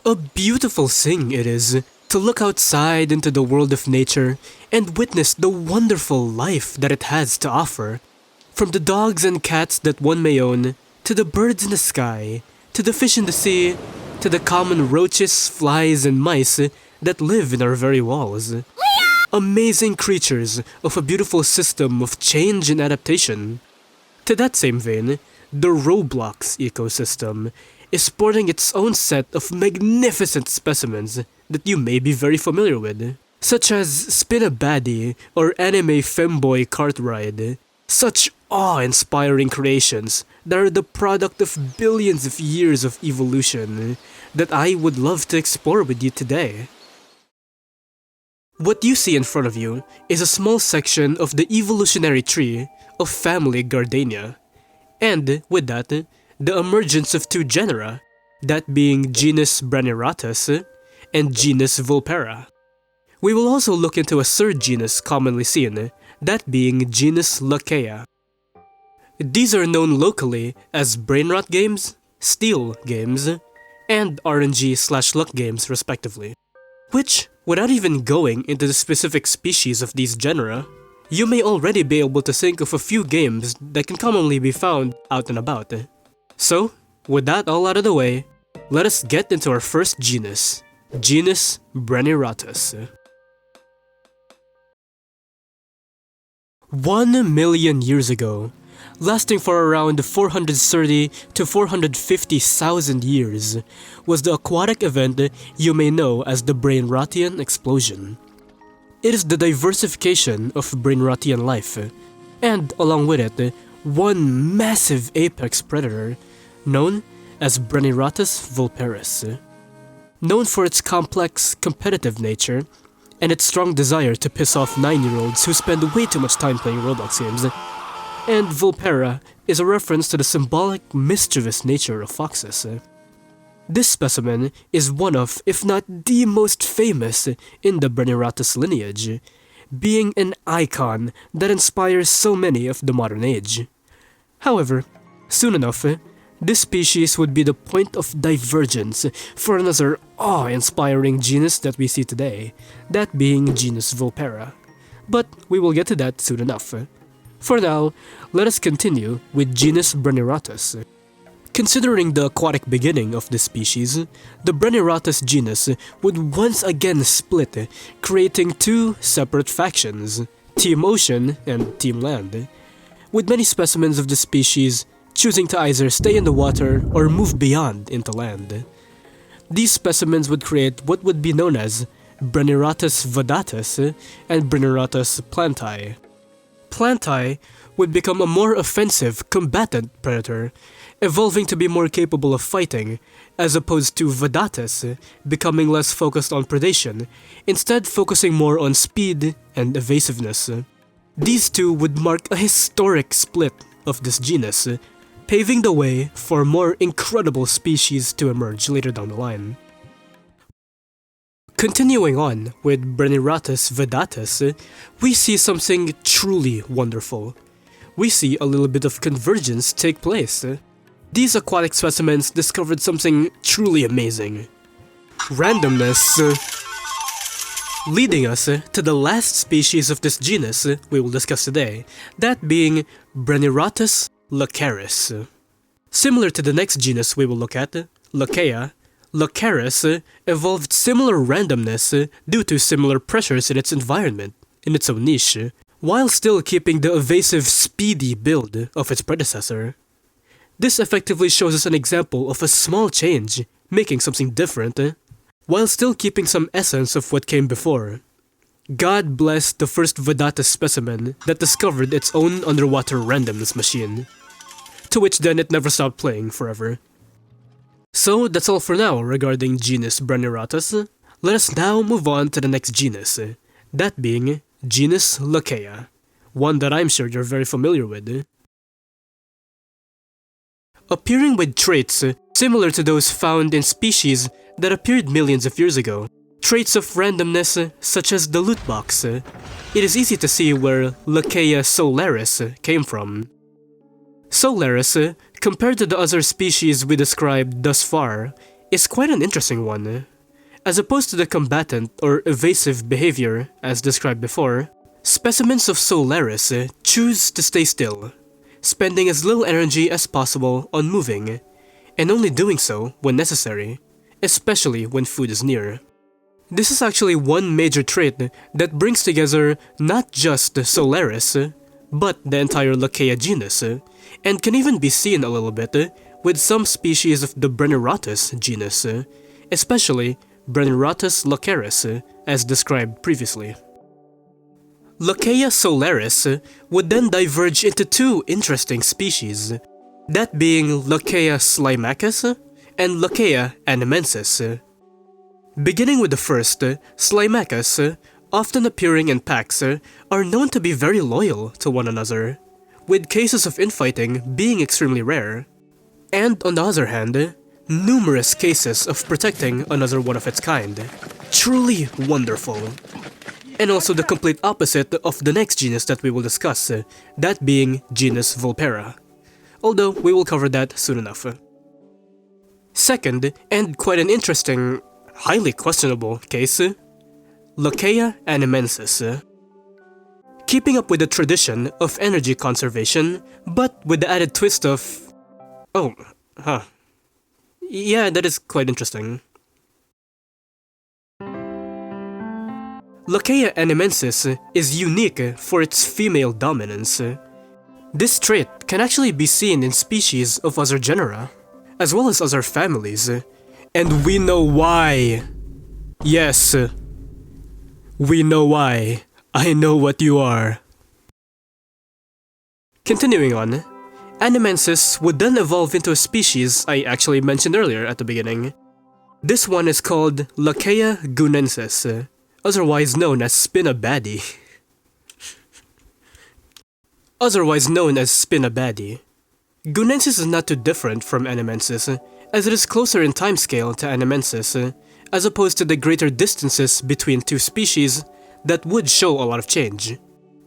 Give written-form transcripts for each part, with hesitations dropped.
A beautiful thing it is to look outside into the world of nature and witness the wonderful life that it has to offer. From the dogs and cats that one may own, to the birds in the sky, to the fish in the sea, to the common roaches, flies, and mice that live in our very walls. Amazing creatures of a beautiful system of change and adaptation. To that same vein, the Roblox ecosystem is sporting its own set of magnificent specimens that you may be very familiar with, such as Spin a Baddie or Anime Femboy Cart Ride. Such awe-inspiring creations that are the product of billions of years of evolution that I would love to explore with you today. What you see in front of you is a small section of the evolutionary tree of family Gardenia, and with that, the emergence of two genera, that being genus brainrotus and genus vulpera. We will also look into a third genus commonly seen, that being genus lmao. These are known locally as brainrot games, steal games, and RNG/luck games respectively. Which, without even going into the specific species of these genera, you may already be able to think of a few games that can commonly be found out and about. So, with that all out of the way, let us get into our first genus, genus brainrotus. 1 million years ago, lasting for around 430 to 450,000 years, was the aquatic event you may know as the Brainrotian explosion. It is the diversification of Brainrotian life, and along with it, one massive apex predator known as Brainrotus vulperaris. Known for its complex, competitive nature, and its strong desire to piss off 9-year-olds who spend way too much time playing Roblox games, and vulpera is a reference to the symbolic, mischievous nature of foxes. This specimen is one of, if not the most famous in the Brainrotus lineage, being an icon that inspires so many of the modern age. However, soon enough, this species would be the point of divergence for another awe-inspiring genus that we see today, that being genus vulpera. But we will get to that soon enough. For now, let us continue with genus brainrotus. Considering the aquatic beginning of this species, the Brainrotus genus would once again split, creating two separate factions, Team Ocean and Team Land, with many specimens of the species choosing to either stay in the water or move beyond into land. These specimens would create what would be known as Brainrotus vedatus and Brainrotus plantae. Plantae would become a more offensive, combatant predator, evolving to be more capable of fighting, as opposed to vedatus becoming less focused on predation, instead focusing more on speed and evasiveness. These two would mark a historic split of this genus, paving the way for more incredible species to emerge later down the line. Continuing on with Brainrotus vedatus, we see something truly wonderful. We see a little bit of convergence take place. These aquatic specimens discovered something truly amazing. Randomness, leading us to the last species of this genus we will discuss today, that being Brainrotus lmao. Similar to the next genus we will look at, lmao, lmao evolved similar randomness due to similar pressures in its environment, in its own niche, while still keeping the evasive, speedy build of its predecessor. This effectively shows us an example of a small change, making something different, while still keeping some essence of what came before. God bless the first vedatus specimen that discovered its own underwater randomness machine, to which then it never stopped playing forever. So that's all for now regarding genus Brainrotus. Let us now move on to the next genus, that being genus lmao, one that I'm sure you're very familiar with. Appearing with traits similar to those found in species that appeared millions of years ago, traits of randomness such as the loot box, it is easy to see where lmao solaris came from. Solaris, compared to the other species we described thus far, is quite an interesting one. As opposed to the combatant or evasive behavior as described before, specimens of Solaris choose to stay still, spending as little energy as possible on moving, and only doing so when necessary, especially when food is near. This is actually one major trait that brings together not just Solaris, but the entire Locaea genus, and can even be seen a little bit with some species of the brainrotus genus, especially Brainrotus locaris, as described previously. Locaea solaris would then diverge into two interesting species, that being Locaea slimacus and Locaea animensis. Beginning with the first, Slimacus, often appearing in packs, are known to be very loyal to one another, with cases of infighting being extremely rare. And on the other hand, numerous cases of protecting another one of its kind. Truly wonderful. And also the complete opposite of the next genus that we will discuss, that being genus Vulpera. Although we will cover that soon enough. Second, and quite an interesting, highly questionable case, Locaea animensis. Keeping up with the tradition of energy conservation, but with the added twist of... Yeah, that is quite interesting. Locaea animensis is unique for its female dominance. This trait can actually be seen in species of other genera, as well as other families, and we know why. Yes, we know why. I know what you are. Continuing on, Animensis would then evolve into a species I actually mentioned earlier at the beginning. This one is called Locaea gunensis, otherwise known as Spinabaddy. Gunensis is not too different from Animensis, as it is closer in timescale to Animensis, as opposed to the greater distances between two species that would show a lot of change.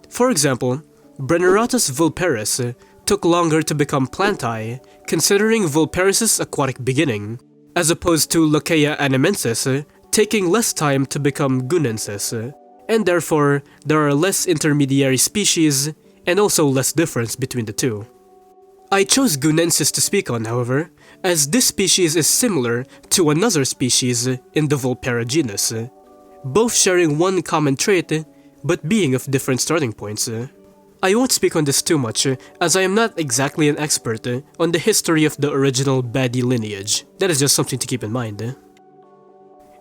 For example, Brainrotus vulparis took longer to become plantae, considering Vulparis' aquatic beginning, as opposed to Locaea animensis taking less time to become gunensis, and therefore there are less intermediary species and also less difference between the two. I chose gunensis to speak on, however, as this species is similar to another species in the Vulpera genus, both sharing one common trait but being of different starting points. I won't speak on this too much, as I am not exactly an expert on the history of the original baddie lineage. That is just something to keep in mind.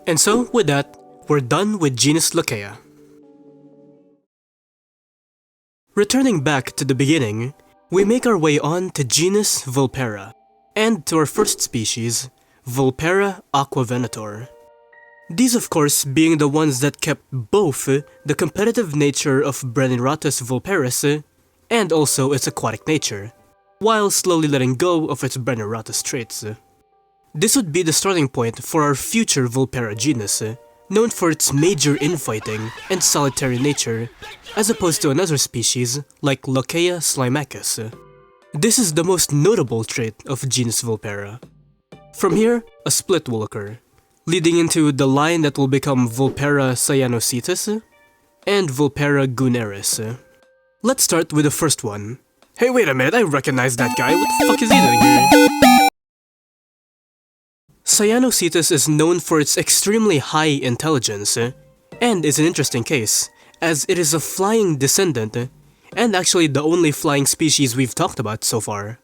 And so, with that, we're done with genus Locaea. Returning back to the beginning, we make our way on to genus Vulpera, and to our first species, Vulpera aquavenator. These of course being the ones that kept both the competitive nature of Brainrotus vulparis and also its aquatic nature, while slowly letting go of its Brainrotus traits. This would be the starting point for our future Vulpera genus, known for its major infighting and solitary nature, as opposed to another species like Locaea slimacus. This is the most notable trait of genus Vulpera. From here, a split will occur, leading into the line that will become Vulpera cyanocitus and Vulpera guneris. Let's start with the first one. Hey, wait a minute, I recognize that guy. What the fuck is he doing here? Cyanocitus is known for its extremely high intelligence, and is an interesting case, as it is a flying descendant, and actually the only flying species we've talked about so far.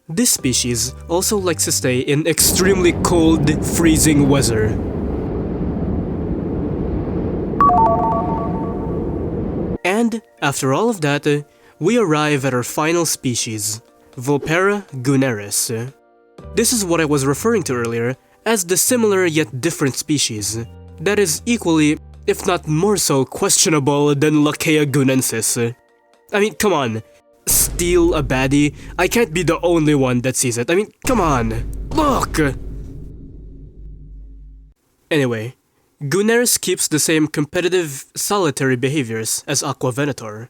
This species also likes to stay in extremely cold, freezing weather. And after all of that, we arrive at our final species, Vulpera guneris. This is what I was referring to earlier as the similar yet different species, that is equally, if not more so, questionable than Locaea gunensis. I mean, come on. Steal a baddie? I can't be the only one that sees it. I mean, come on. Look! Anyway, Guneris keeps the same competitive, solitary behaviors as Aquavenator,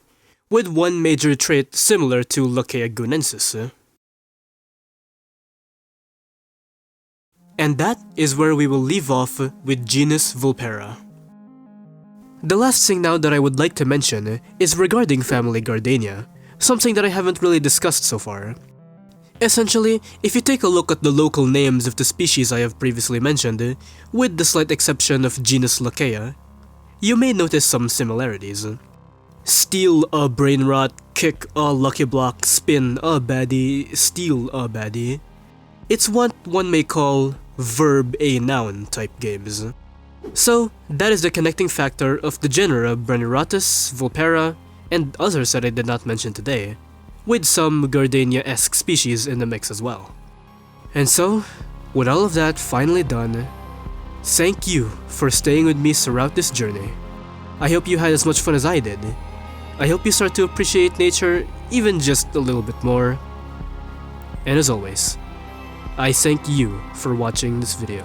with one major trait similar to Locaea gunensis. And that is where we will leave off with genus Vulpera. The last thing now that I would like to mention is regarding family Gardenia, something that I haven't really discussed so far. Essentially, if you take a look at the local names of the species I have previously mentioned, with the slight exception of genus Lachea, you may notice some similarities. Steal a brainrot, kick a lucky block, spin a baddie, steal a baddie. It's what one may call verb a noun type games. So, that is the connecting factor of the genera Brainrotus, Vulpera, and others that I did not mention today, with some Gardenia-esque species in the mix as well. And so, with all of that finally done, thank you for staying with me throughout this journey. I hope you had as much fun as I did. I hope you start to appreciate nature even just a little bit more. And as always, I thank you for watching this video.